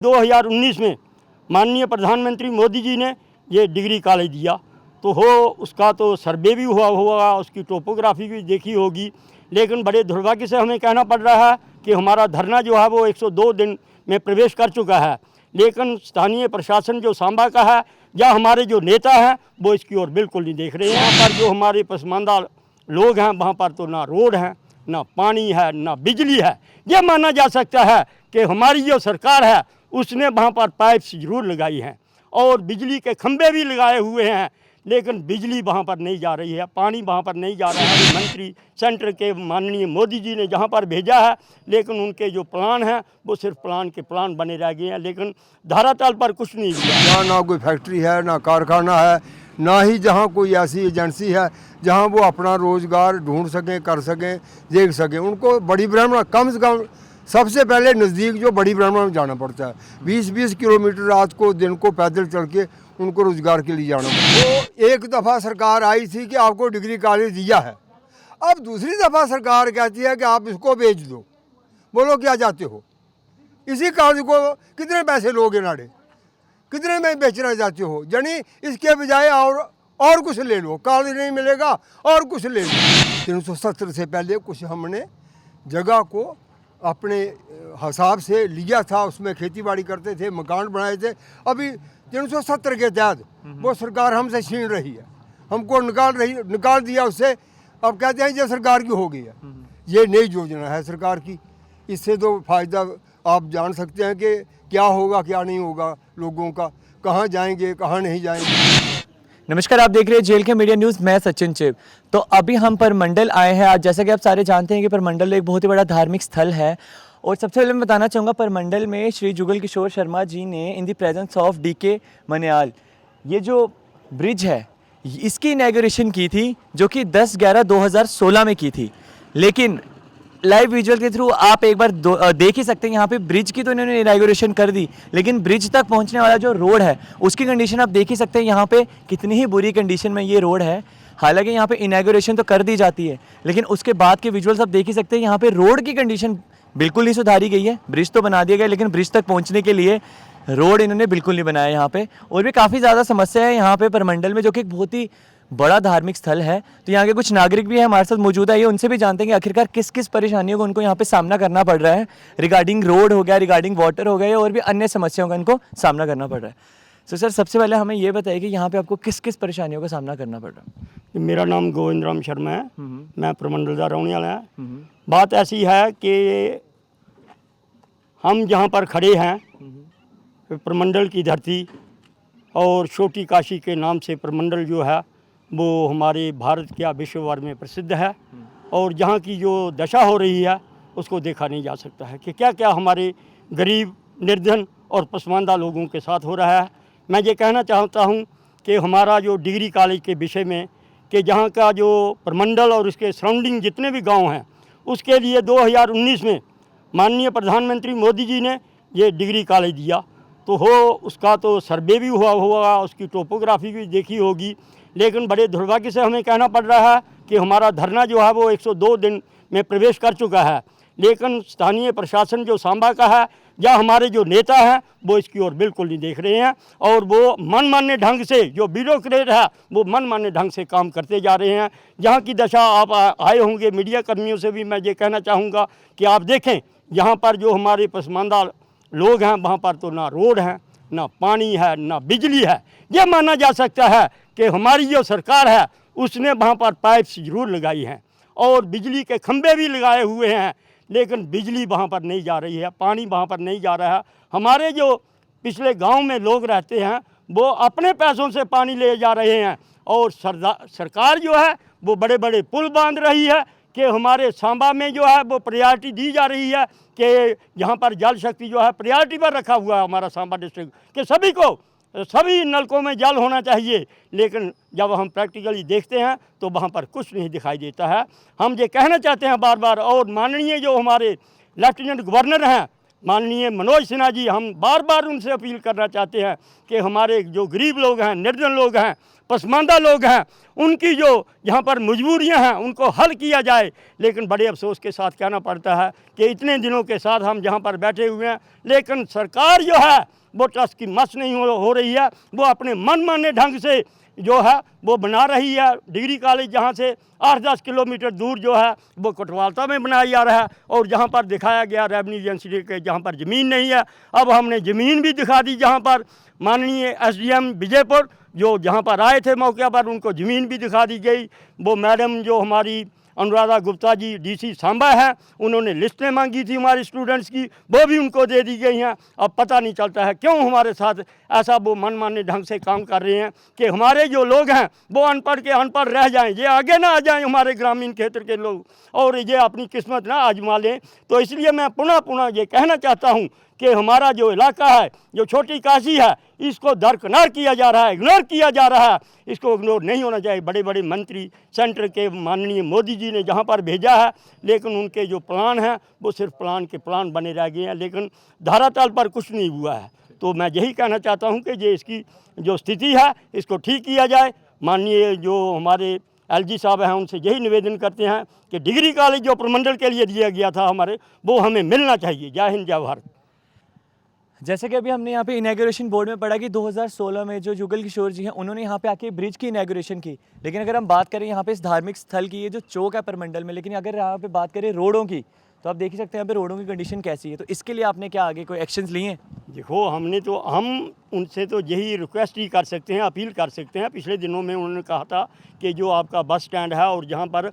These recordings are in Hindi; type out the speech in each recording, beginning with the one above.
2019 में माननीय प्रधानमंत्री मोदी जी ने ये डिग्री कॉलेज दिया, तो उसका तो सर्वे भी हुआ होगा, उसकी टोपोग्राफी भी देखी होगी। लेकिन बड़े दुर्भाग्य से हमें कहना पड़ रहा है कि हमारा धरना जो है वो 102 दिन में प्रवेश कर चुका है, लेकिन स्थानीय प्रशासन जो सांबा का है या हमारे जो नेता हैं वो इसकी ओर बिल्कुल नहीं देख रहे हैं। यहाँ पर जो हमारे पसमानदा लोग हैं वहाँ पर तो ना रोड है, ना पानी है, ना बिजली है। ये माना जा सकता है कि हमारी जो सरकार है उसने वहाँ पर पाइप्स जरूर लगाई हैं और बिजली के खंभे भी लगाए हुए हैं, लेकिन बिजली वहाँ पर नहीं जा रही है, पानी वहाँ पर नहीं जा रहा है। मंत्री सेंटर के माननीय मोदी जी ने जहाँ पर भेजा है, लेकिन उनके जो प्लान हैं वो सिर्फ प्लान के प्लान बने रह गए हैं, लेकिन धरातल पर कुछ नहीं हुआ। यहाँ ना कोई फैक्ट्री है, ना कारखाना है, ना ही जहाँ कोई ऐसी एजेंसी है जहाँ वो अपना रोज़गार ढूंढ सकें, कर सकें, देख सकें। उनको बड़ी ब्राह्मण कम से कम सबसे पहले नज़दीक जो बड़ी ब्राह्मण में जाना पड़ता है, 20-20 किलोमीटर रात को दिन को पैदल चल के उनको रोज़गार के लिए जाना पड़ता है। तो एक दफ़ा सरकार आई थी कि आपको डिग्री कॉलेज दिया है, अब दूसरी दफ़ा सरकार कहती है कि आप इसको बेच दो। बोलो क्या चाहते हो? इसी कॉलेज को कितने पैसे लोगे नाड़े, कितने में बेचना चाहते हो? यानी इसके बजाय और कुछ ले लो, कॉलेज नहीं मिलेगा और कुछ ले लो। 370 से पहले कुछ हमने जगह को अपने हिसाब से लिया था, उसमें खेती बाड़ी करते थे, मकान बनाए थे। अभी 370 के तहत वो सरकार हमसे छीन रही है, हमको निकाल दिया उससे। अब कहते हैं ये सरकार की हो गई है। ये नई योजना है सरकार की, इससे तो फ़ायदा आप जान सकते हैं कि क्या होगा क्या नहीं होगा, लोगों का कहाँ जाएंगे कहाँ नहीं जाएंगे। नमस्कार, आप देख रहे हैं जेल के मीडिया न्यूज़। मैं सचिन चिब। तो अभी हम परमंडल आए हैं आज। जैसा कि आप सारे जानते हैं कि परमंडल एक बहुत ही बड़ा धार्मिक स्थल है, और सबसे पहले मैं बताना चाहूँगा परमंडल में श्री जुगल किशोर शर्मा जी ने in the presence of DK Manyal ये जो ब्रिज है इसकी इनॉग्रेशन की थी, जो कि 10/11/2016 में की थी। लेकिन लाइव विजुअल के थ्रू आप एक बार देख ही सकते हैं, यहाँ पे ब्रिज की तो इन्होंने इनॉग्रेशन कर दी, लेकिन ब्रिज तक पहुँचने वाला जो रोड है उसकी कंडीशन आप देख ही सकते हैं यहाँ पे कितनी ही बुरी कंडीशन में ये रोड है। हालांकि यहाँ पे इनॉग्रेशन तो कर दी जाती है, लेकिन उसके बाद के विजुअल्स आप देख ही सकते हैं यहाँ पे रोड की कंडीशन बिल्कुल नहीं सुधारी गई है। ब्रिज तो बना दिया गया, लेकिन ब्रिज तक पहुँचने के लिए रोड इन्होंने बिल्कुल नहीं बनाया यहाँ पे। और भी काफ़ी ज़्यादा समस्या है यहाँ पे परमंडल में, जो कि एक बहुत ही बड़ा धार्मिक स्थल है। तो यहाँ के कुछ नागरिक भी है हमारे साथ मौजूद है, ये उनसे भी जानते हैं कि आखिरकार किस किस परेशानियों को उनको यहाँ पे सामना करना पड़ रहा है। रिगार्डिंग रोड हो गया, रिगार्डिंग वाटर हो गया, और भी अन्य समस्याओं का इनको सामना करना पड़ रहा है। तो सर, सबसे पहले हमें ये बताइए कि यहाँ पे आपको किस किस परेशानियों का सामना करना पड़ रहा है? मेरा नाम गोविंद राम शर्मा है, मैं परमंडल का रहने वाला है। बात ऐसी है कि हम जहाँ पर खड़े हैं परमंडल की धरती और छोटी काशी के नाम से परमंडल जो है वो हमारे भारत क्या विश्व भर में प्रसिद्ध है, और जहाँ की जो दशा हो रही है उसको देखा नहीं जा सकता है कि क्या क्या हमारे गरीब, निर्धन और पसमानदा लोगों के साथ हो रहा है। मैं ये कहना चाहता हूँ कि हमारा जो डिग्री कॉलेज के विषय में कि जहाँ का जो परमंडल और उसके सराउंडिंग जितने भी गांव हैं उसके लिए 2019 में माननीय प्रधानमंत्री मोदी जी ने ये डिग्री कॉलेज दिया, तो उसका तो सर्वे भी हुआ होगा, उसकी टोपोग्राफी भी देखी होगी। लेकिन बड़े दुर्भाग्य से हमें कहना पड़ रहा है कि हमारा धरना जो है वो 102 दिन में प्रवेश कर चुका है, लेकिन स्थानीय प्रशासन जो सांबा का है या हमारे जो नेता हैं वो इसकी ओर बिल्कुल नहीं देख रहे हैं, और वो मनमाने ढंग से जो ब्यूरोक्रेट है वो मनमाने ढंग से काम करते जा रहे हैं। जहाँ की दशा आप आए होंगे, मीडिया कर्मियों से भी मैं ये कहना चाहूँगा कि आप देखें यहाँ पर जो हमारे पसमानदा लोग हैं वहाँ पर तो ना रोड है, ना पानी है, ना बिजली है। ये माना जा सकता है कि हमारी जो सरकार है उसने वहाँ पर पाइप्स जरूर लगाई हैं और बिजली के खंभे भी लगाए हुए हैं, लेकिन बिजली वहाँ पर नहीं जा रही है, पानी वहाँ पर नहीं जा रहा है। हमारे जो पिछले गांव में लोग रहते हैं वो अपने पैसों से पानी ले जा रहे हैं, और सरकार जो है वो बड़े बड़े पुल बांध रही है कि हमारे सांबा में जो है वो प्रायोरिटी दी जा रही है कि यहाँ पर जल शक्ति जो है प्रायोरिटी पर रखा हुआ है हमारा सांबा डिस्ट्रिक्ट कि सभी नलकों में जल होना चाहिए। लेकिन जब हम प्रैक्टिकली देखते हैं तो वहाँ पर कुछ नहीं दिखाई देता है। हम ये कहना चाहते हैं बार बार, और माननीय जो हमारे लेफ्टिनेंट गवर्नर हैं माननीय मनोज सिन्हा जी, हम बार बार उनसे अपील करना चाहते हैं कि हमारे जो गरीब लोग हैं, निर्धन लोग हैं, पसमानदा लोग हैं, उनकी जो यहाँ पर मजबूरियाँ हैं उनको हल किया जाए। लेकिन बड़े अफसोस के साथ कहना पड़ता है कि इतने दिनों के साथ हम जहाँ पर बैठे हुए हैं, लेकिन सरकार जो है वो ट्रस्ट की मस नहीं हो रही है। वो अपने मनमाने ढंग से जो है वो बना रही है। डिग्री कॉलेज जहाँ से 8-10 किलोमीटर दूर जो है वो कोटवालता में बनाया जा रहा है, और जहाँ पर दिखाया गया रेवेन्यू एजेंसी के जहाँ पर ज़मीन नहीं है, अब हमने ज़मीन भी दिखा दी। जहाँ पर माननीय एसडीएम विजयपुर जो जहाँ पर आए थे मौके पर, उनको ज़मीन भी दिखा दी गई। वो मैडम जो हमारी अनुराधा गुप्ता जी डीसी सांबा है, उन्होंने लिस्टें मांगी थी हमारे स्टूडेंट्स की, वो भी उनको दे दी गई हैं। अब पता नहीं चलता है क्यों हमारे साथ ऐसा वो मनमाने ढंग से काम कर रहे हैं कि हमारे जो लोग हैं वो अनपढ़ के अनपढ़ रह जाएं, ये आगे ना आ जाएं हमारे ग्रामीण क्षेत्र के लोग, और ये अपनी किस्मत ना आजमा लें। तो इसलिए मैं पुनः ये कहना चाहता हूँ कि हमारा जो इलाका है, जो छोटी काशी है, इसको दरकिनार किया जा रहा है, इग्नोर किया जा रहा है। इसको इग्नोर नहीं होना चाहिए। बड़े बड़े मंत्री सेंटर के माननीय मोदी जी ने जहाँ पर भेजा है, लेकिन उनके जो प्लान हैं वो सिर्फ प्लान के प्लान बने रह गए हैं, लेकिन धरातल पर कुछ नहीं हुआ है। तो मैं यही कहना चाहता हूँ कि ये इसकी जो स्थिति है इसको ठीक किया जाए। माननीय जो हमारे एलजी साहब हैं उनसे यही निवेदन करते हैं कि डिग्री कॉलेज जो प्रमंडल के लिए दिया गया था हमारे, वो हमें मिलना चाहिए। जय हिंद, जय भारत। जैसे कि अभी हमने यहाँ पे इनॉग्रेशन बोर्ड में पढ़ा कि 2016 में जो जुगल किशोर जी हैं उन्होंने यहाँ पे आके ब्रिज की इनॉग्रेशन की। लेकिन अगर हम बात करें यहाँ पे इस धार्मिक स्थल की, ये जो चौक है परमंडल में, लेकिन अगर यहाँ पे बात करें रोडों की, तो आप देख ही सकते हैं यहाँ पे रोडों की कंडीशन कैसी है। तो इसके लिए आपने क्या आगे कोई एक्शंस लिए हैं? देखो, हम उनसे तो यही रिक्वेस्ट ही कर सकते हैं, अपील कर सकते हैं। पिछले दिनों में उन्होंने कहा था कि जो आपका बस स्टैंड है और जहाँ पर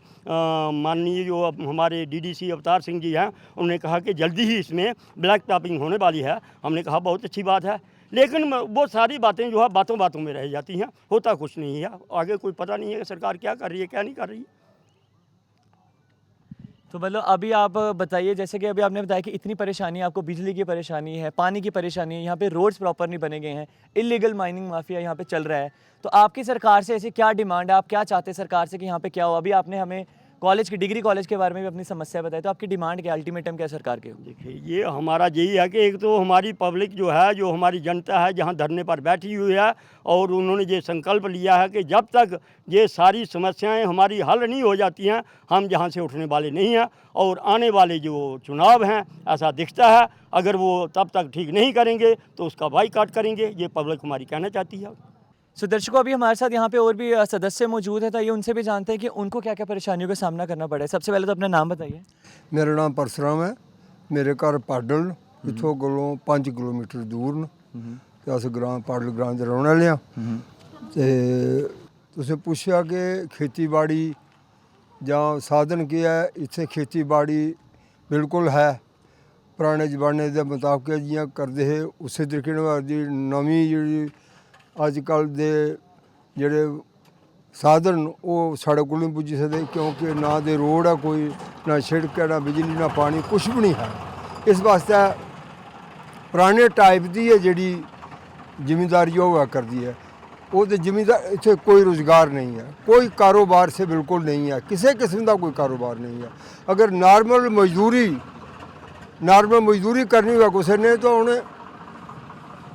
माननीय जो हमारे डीडीसी अवतार सिंह जी हैं, उन्होंने कहा कि जल्दी ही इसमें ब्लैक टॉपिंग होने वाली है। हमने कहा बहुत अच्छी बात है, लेकिन वो सारी बातें जो है बातों बातों में रह जाती हैं, होता कुछ नहीं है। आगे कोई पता नहीं है कि सरकार क्या कर रही है, क्या नहीं कर रही है। तो मतलब अभी आप बताइए, जैसे कि अभी आपने बताया कि इतनी परेशानी है आपको, बिजली की परेशानी है, पानी की परेशानी है, यहाँ पे रोड्स प्रॉपर नहीं बने गए हैं, इलीगल माइनिंग माफिया यहाँ पे चल रहा है। तो आपकी सरकार से ऐसी क्या डिमांड है, आप क्या चाहते हैं सरकार से कि यहाँ पे क्या हो? अभी आपने हमें कॉलेज की डिग्री कॉलेज के बारे में भी अपनी समस्या बताई, तो आपकी डिमांड क्या, अल्टीमेटम क्या सरकार के? देखिए, ये हमारा यही है कि एक तो हमारी पब्लिक जो है, जो हमारी जनता है जहाँ धरने पर बैठी हुई है, और उन्होंने ये संकल्प लिया है कि जब तक ये सारी समस्याएं हमारी हल नहीं हो जाती हैं, हम यहाँ से उठने वाले नहीं हैं। और आने वाले जो चुनाव हैं, ऐसा दिखता है, अगर वो तब तक ठीक नहीं करेंगे तो उसका बाइकआउट करेंगे। ये पब्लिक हमारी कहना चाहती है। सो दर्शकों, अभी हमारे साथ यहाँ पे और भी सदस्य मौजूद है, तो ये उनसे भी जानते हैं कि उनको क्या क्या परेशानियों का सामना करना पड़ा है। सबसे पहले तो अपना नाम बताइए। मेरा नाम परसराम है, मेरे घर पाडल इथों कोलों 5 किलोमीटर दूर न ते अस ग्रां पाडल ग्रां दे रौह्ने आह्ले आं। ते तुसें पुच्छेआ कि खेतीबाड़ी जां साधन केह् है, इत्थै खेतीबाड़ी बिल्कुल है, पुराने जमाने दे मुताबक जियां करदे हे उस्सै तरीके नाल नमीं जेह्ड़ी अजकल दे जेह्ड़े साधन ओह् साढ़े कोल नहीं पुज्जी सकदे, क्योंकि ना दे रोड है कोई, ना शिड़क है, ना बिजली, ना पानी, कुछ भी नहीं है। इस वास्ते पुराने टाइप दी है जेह्ड़ी जिमींदारी होआ करदी है, वो तो जिमींदार इत्थे कोई रोज़गार नहीं है, कोई कारोबार से बिल्कुल नहीं है, किसी किस्म का कोई कारोबार नहीं है। अगर नॉर्मल मजदूरी करनी होगा किसी ने तो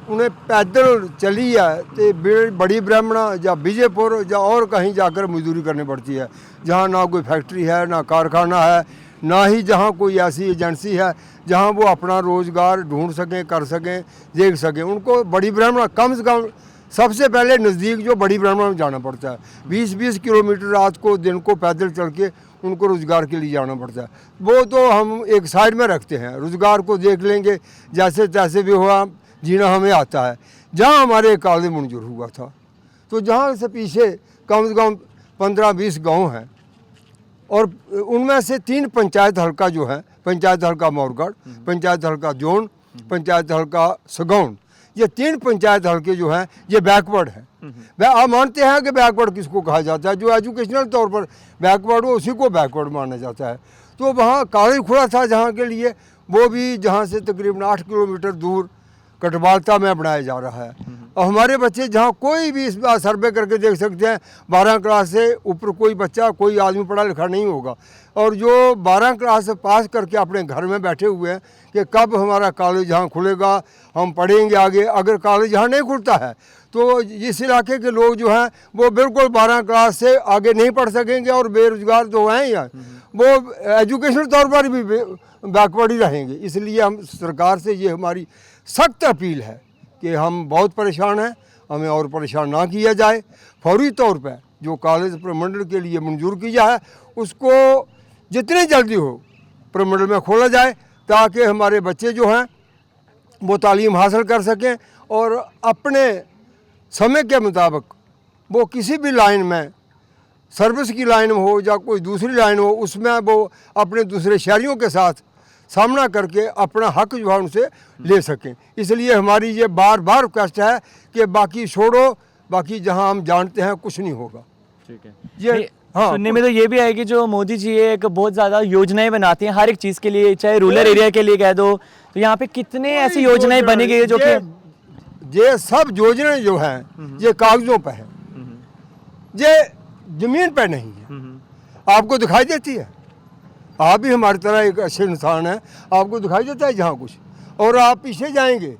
उन्हें पैदल चली है तो बड़ी ब्राह्मणा या विजयपुर या और कहीं जाकर मजदूरी करनी पड़ती है, जहाँ ना कोई फैक्ट्री है, ना कारखाना है, ना ही जहाँ कोई ऐसी एजेंसी है जहाँ वो अपना रोज़गार ढूंढ सकें, कर सकें, देख सकें। उनको बड़ी ब्राह्मणा कम से कम सबसे पहले नज़दीक जो बड़ी ब्राह्मणा में जाना पड़ता है, 20-20 किलोमीटर रात को दिन को पैदल चल के उनको रोज़गार के लिए जाना पड़ता है। वो तो हम एक साइड में रखते हैं, रोज़गार को देख लेंगे, जैसे तैसे भी हुआ जीना हमें आता है। जहाँ हमारे कॉलेज मंजूर हुआ था, तो जहाँ से पीछे कम से कम 15-20 गांव हैं, और उनमें से 3 पंचायत हल्का जो है, पंचायत हल्का मोरगढ़, पंचायत हल्का जोन, पंचायत हल्का सगौन, ये 3 पंचायत हल्के जो हैं ये बैकवर्ड हैं। आप मानते हैं कि बैकवर्ड किसको कहा जाता है? जो एजुकेशनल तौर पर बैकवर्ड हो उसी को बैकवर्ड माना जाता है। तो वहाँ कॉलेज खुला था जहाँ के लिए, वो भी जहाँ से तकरीबन 8 किलोमीटर दूर कटवालता में बनाया जा रहा है। और हमारे बच्चे जहाँ कोई भी इस बार सर्वे करके देख सकते हैं 12 क्लास से ऊपर कोई बच्चा कोई आदमी पढ़ा लिखा नहीं होगा। और जो 12 क्लास से पास करके अपने घर में बैठे हुए हैं कि कब हमारा कॉलेज यहाँ खुलेगा, हम पढ़ेंगे आगे। अगर कॉलेज यहाँ नहीं खुलता है तो इस इलाके के लोग जो हैं वो बिल्कुल 12 क्लास से आगे नहीं पढ़ सकेंगे और बेरोजगार जो हैं यहाँ वो एजुकेशनल तौर पर भी बैकवर्ड ही रहेंगे। इसलिए हम सरकार से ये हमारी सख्त अपील है कि हम बहुत परेशान हैं, हमें और परेशान ना किया जाए। फौरी तौर पर जो कॉलेज प्रमंडल के लिए मंजूर किया है उसको जितनी जल्दी हो प्रमंडल में खोला जाए ताकि हमारे बच्चे जो हैं वो तालीम हासिल कर सकें और अपने समय के मुताबिक वो किसी भी लाइन में, सर्विस की लाइन में हो या कोई दूसरी लाइन हो, उसमें वो अपने दूसरे शहरियों के साथ सामना करके अपना हक जो है उनसे ले सकें। इसलिए हमारी ये बार बार रिक्वेस्ट है कि बाकी छोड़ो, बाकी जहां हम जानते हैं कुछ नहीं होगा। ठीक है। ये हाँ, सुनने में तो ये भी है कि जो मोदी जी एक बहुत ज़्यादा योजनाएं बनाती हैं हर एक चीज़ के लिए, चाहे रूरल एरिया के लिए कह दो, तो यहाँ पे कितने ऐसी योजनाएं बनी गई है जो कि ये सब योजनाएं जो हैं ये कागजों पर है, ये जमीन पर नहीं है। आपको दिखाई देती है, आप भी हमारी तरह एक अच्छे इंसान हैं, आपको दिखाई देता है जहाँ कुछ, और आप पीछे जाएंगे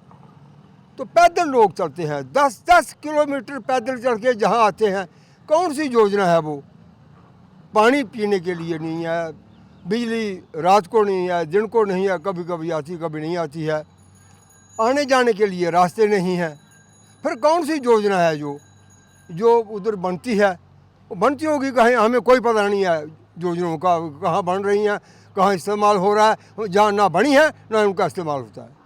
तो पैदल लोग चलते हैं 10-10 किलोमीटर पैदल चल के जहाँ आते हैं। कौन सी योजना है वो? पानी पीने के लिए नहीं है, बिजली रात को नहीं है, दिन को नहीं है, कभी कभी आती कभी नहीं आती है, आने जाने के लिए रास्ते नहीं हैं। फिर कौन सी योजना है जो उधर बनती है? वो बनती होगी कहीं, हमें कोई पता नहीं है योजनाओं का, कहाँ बन रही हैं, कहाँ इस्तेमाल हो रहा है। जहाँ ना बनी है ना उनका इस्तेमाल होता है।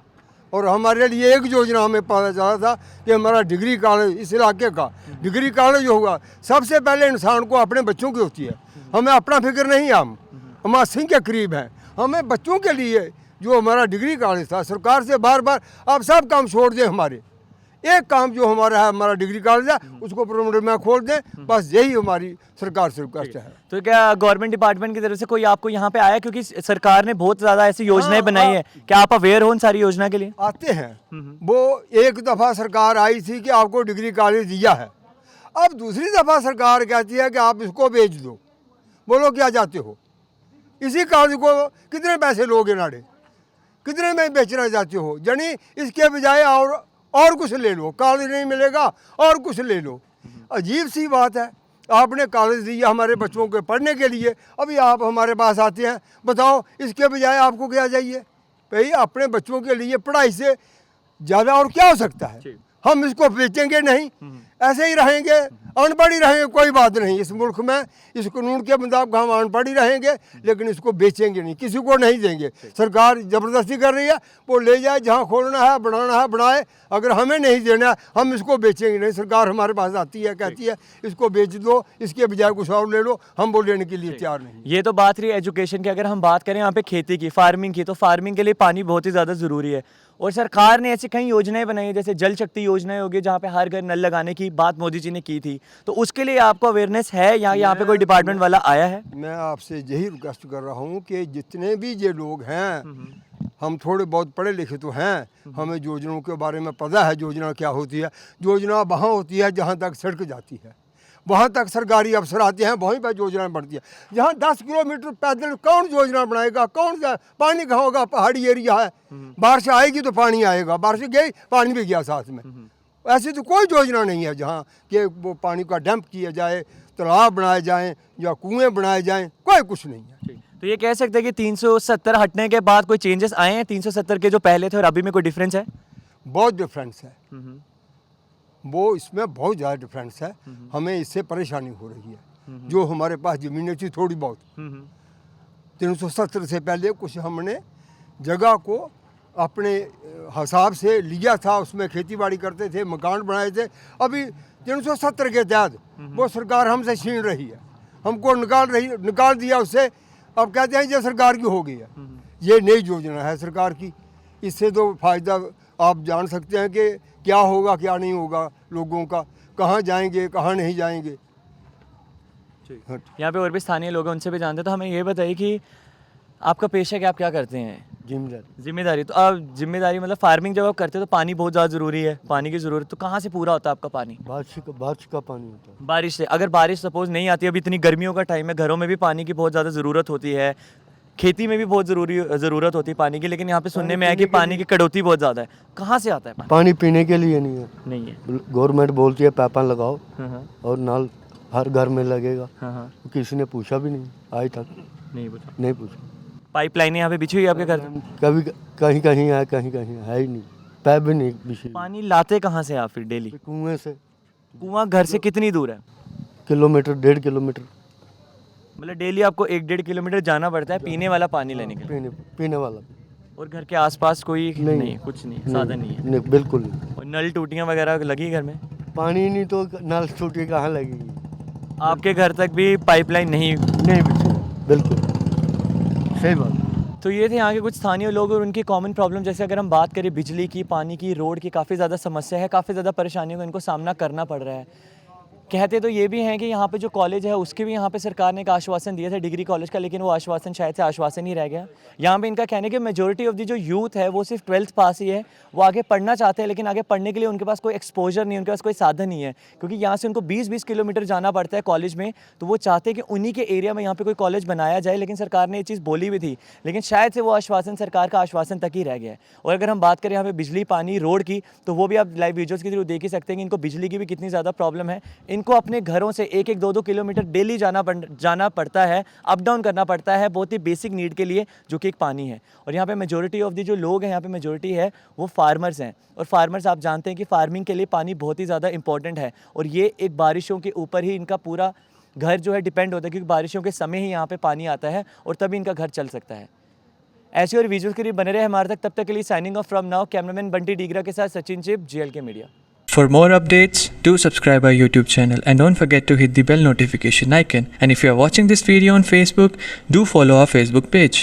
और हमारे लिए एक योजना हमें पता चला था कि हमारा डिग्री कॉलेज, इस इलाके का डिग्री कॉलेज होगा, सबसे पहले इंसान को अपने बच्चों की होती है। हमें अपना फिक्र नहीं है, हम 80 के करीब हैं, हमें बच्चों के लिए जो हमारा डिग्री कॉलेज था, सरकार से बार बार आप सब काम छोड़ दें, हमारे एक काम जो हमारा है, हमारा डिग्री कॉलेज है, उसको प्रमंडल में खोल दें, बस यही हमारी सरकार से रिक्वेस्ट है। तो क्या गवर्नमेंट डिपार्टमेंट की तरफ से कोई आपको यहाँ पे आया, क्योंकि सरकार ने बहुत ज़्यादा ऐसी योजनाएं बनाई है, क्या आप अवेयर हो उन सारी योजना के लिए? आते हैं, वो एक दफ़ा सरकार आई थी कि आपको डिग्री कॉलेज दिया है, अब दूसरी दफ़ा सरकार कहती है कि आप इसको बेच दो। बोलो क्या चाहते हो? इसी कॉलेज को कितने पैसे लोगे नाड़े, कितने में बेचना चाहते हो? यानी इसके बजाय और कुछ ले लो, कॉलेज नहीं मिलेगा और कुछ ले लो। अजीब सी बात है, आपने कॉलेज दिया हमारे बच्चों के पढ़ने के लिए, अभी आप हमारे पास आते हैं, बताओ इसके बजाय आपको क्या चाहिए? भाई अपने बच्चों के लिए पढ़ाई से ज़्यादा और क्या हो सकता है? हम इसको बेचेंगे नहीं, ऐसे ही रहेंगे, अनपढ़ ही रहेंगे, कोई बात नहीं। इस मुल्क में इस कानून के मुताबिक हम अनपढ़ ही रहेंगे, लेकिन इसको बेचेंगे नहीं, किसी को नहीं देंगे। सरकार ज़बरदस्ती कर रही है, वो ले जाए, जहाँ खोलना है बनाना है बनाए, अगर हमें नहीं देना है हम इसको बेचेंगे नहीं। सरकार हमारे पास आती है, कहती है इसको बेच दो, इसके बजाय कुछ और ले लो, हम वो लेने के लिए तैयार नहीं। ये तो बात रही एजुकेशन की। अगर हम बात करें यहाँ पे खेती की, फार्मिंग की, तो फार्मिंग के लिए पानी बहुत ही ज़्यादा ज़रूरी है, और सरकार ने ऐसी कई योजनाएं बनाई है, जैसे जल शक्ति योजनाएं होगी, जहाँ पे हर घर नल लगाने की बात मोदी जी ने की थी। तो उसके लिए आपको अवेयरनेस है या यहाँ पे कोई डिपार्टमेंट वाला आया है? मैं आपसे यही रिक्वेस्ट कर रहा हूँ कि जितने भी ये लोग हैं, हम थोड़े बहुत पढ़े लिखे तो हैं, हमें योजनाओं के बारे में पता है योजना क्या होती है। योजना वहाँ होती है जहाँ तक सड़क जाती है, वहाँ तक सरकारी अफसर आते हैं, वहीं पर योजना बनती है। जहाँ 10 किलोमीटर पैदल कौन योजना बनाएगा? कौन सा पानी कहाँ होगा? पहाड़ी एरिया है, बारिश आएगी तो पानी आएगा, बारिश गई पानी भी गया साथ में। ऐसी तो कोई योजना नहीं है जहाँ कि वो पानी का डंप किया जाए, तालाब बनाए जाएँ या कुएँ बनाए जाएँ, कोई कुछ नहीं है। तो ये कह सकते हैं कि 370 हटने के बाद कोई चेंजेस आए हैं? 370 के जो पहले थे और अभी में कोई डिफरेंस है? बहुत डिफरेंस है, वो इसमें बहुत ज़्यादा डिफरेंस है। हमें इससे परेशानी हो रही है। जो हमारे पास ज़मीनें थी थोड़ी बहुत, 370 से पहले कुछ हमने जगह को अपने हिसाब से लिया था, उसमें खेती बाड़ी करते थे, मकान बनाए थे। अभी 370 के तहत वो सरकार हमसे छीन रही है, हमको निकाल दिया उससे। अब कहते हैं ये सरकार की हो गई है। ये नई योजना है सरकार की, इससे तो फ़ायदा आप जान सकते हैं कि क्या होगा क्या नहीं होगा, लोगों का कहाँ जाएंगे कहाँ नहीं जाएंगे। यहाँ पे और भी स्थानीय लोग हैं, उनसे भी जानते हैं। तो हमें ये बताइए कि आपका पेशा क्या, आप क्या करते हैं? जिम्मेदारी, तो अब जिम्मेदारी मतलब फार्मिंग जब आप करते हो तो पानी बहुत ज़्यादा ज़रूरी है, पानी की ज़रूरत, तो कहाँ से पूरा होता है आपका पानी? बारिश का पानी होता है। बारिश से। अगर बारिश सपोज नहीं आती, अभी इतनी गर्मियों का टाइम है, घरों में भी पानी की बहुत ज़्यादा ज़रूरत होती है, खेती में भी बहुत ज़रूरत होती है पानी की, लेकिन यहाँ पे सुनने में आया कि पानी की कटौती बहुत ज़्यादा है। कहाँ से आता है पानी? पानी पीने के लिए नहीं है, नहीं है। गवर्नमेंट बोलती है पाइप लगाओ हाँ और नल हर घर में लगेगा। हाँ, किसी ने पूछा भी नहीं आज तक, नहीं पूछा। पाइपलाइनें यहाँ पे बिछी हुई है आपके घर? कभी कहीं कहीं है, कहीं कहीं है ही नहीं, पैप भी नहीं बिछी। पानी लाते कहाँ से आप फिर डेली? कुएं से। कुआं घर से कितनी दूर है? किलोमीटर, 1.5 किलोमीटर मतलब डेली आपको 1-1.5 किलोमीटर जाना पड़ता है पीने वाला पानी लेने के लिए? पीने वाला। और घर के आसपास कोई नहीं। कुछ नहीं, साधन नहीं है? नहीं, बिल्कुल नहीं। और नल टूटियाँ वगैरह लगी घर में? पानी नहीं तो नल टूटी कहाँ लगेगी? आपके घर तक भी पाइपलाइन नहीं बिछी, बिल्कुल सही बात। तो ये थे यहाँ के कुछ स्थानीय लोग और उनकी कॉमन प्रॉब्लम। जैसे अगर हम बात करें बिजली की, पानी की, रोड की, काफ़ी ज़्यादा समस्या है, काफ़ी ज़्यादा परेशानियों का इनको सामना करना पड़ रहा है। कहते तो ये भी हैं कि यहाँ पे जो कॉलेज है उसके भी यहाँ पे सरकार ने एक आश्वासन दिया था डिग्री कॉलेज का, लेकिन वो आश्वासन शायद से आश्वासन ही रह गया। यहाँ पे इनका कहना है कि मेजोरिटी ऑफ दी जो यूथ है वो सिर्फ 12th पास ही है, वो आगे पढ़ना चाहते हैं, लेकिन आगे पढ़ने के लिए उनके पास कोई एक्सपोजर नहीं है, उनके पास कोई साधन नहीं है, क्योंकि यहाँ से उनको 20-20 किलोमीटर जाना पड़ता है कॉलेज में। तो वो चाहते हैं कि उन्हीं के एरिया में यहाँ पे कोई कॉलेज बनाया जाए, लेकिन सरकार ने ये चीज़ बोली भी थी, लेकिन शायद से वो आश्वासन सरकार का आश्वासन तक ही रह गया है। और अगर हम बात करें यहाँ पे बिजली, पानी, रोड की, तो वो भी आप लाइव वीडियोज़ के थ्रू देख ही सकते हैं कि इनको बिजली की भी कितनी ज़्यादा प्रॉब्लम है। इनको अपने घरों से 1-1, 2-2 किलोमीटर डेली जाना पड़ता है, अप डाउन करना पड़ता है, बहुत ही बेसिक नीड के लिए, जो कि एक पानी है। और यहाँ पे मेजोरिटी ऑफ दी जो लोग हैं यहाँ पे मेजोरिटी है वो फार्मर्स हैं, और फार्मर्स आप जानते हैं कि फार्मिंग के लिए पानी बहुत ही ज़्यादा इंपॉर्टेंट है, और ये एक बारिशों के ऊपर ही इनका पूरा घर जो है डिपेंड होता है, क्योंकि बारिशों के समय ही यहाँ पे पानी आता है और तभी इनका घर चल सकता है। ऐसे और वीडियोज़ के लिए बने रहे हमारे तक, तब तक के लिए signing off from now, cameraman Bunty Deegra के साथ Sachin Chip, JLK media. For more updates, do subscribe our YouTube channel and don't forget to hit the bell notification icon. And if you are watching this video on Facebook, do follow our Facebook page.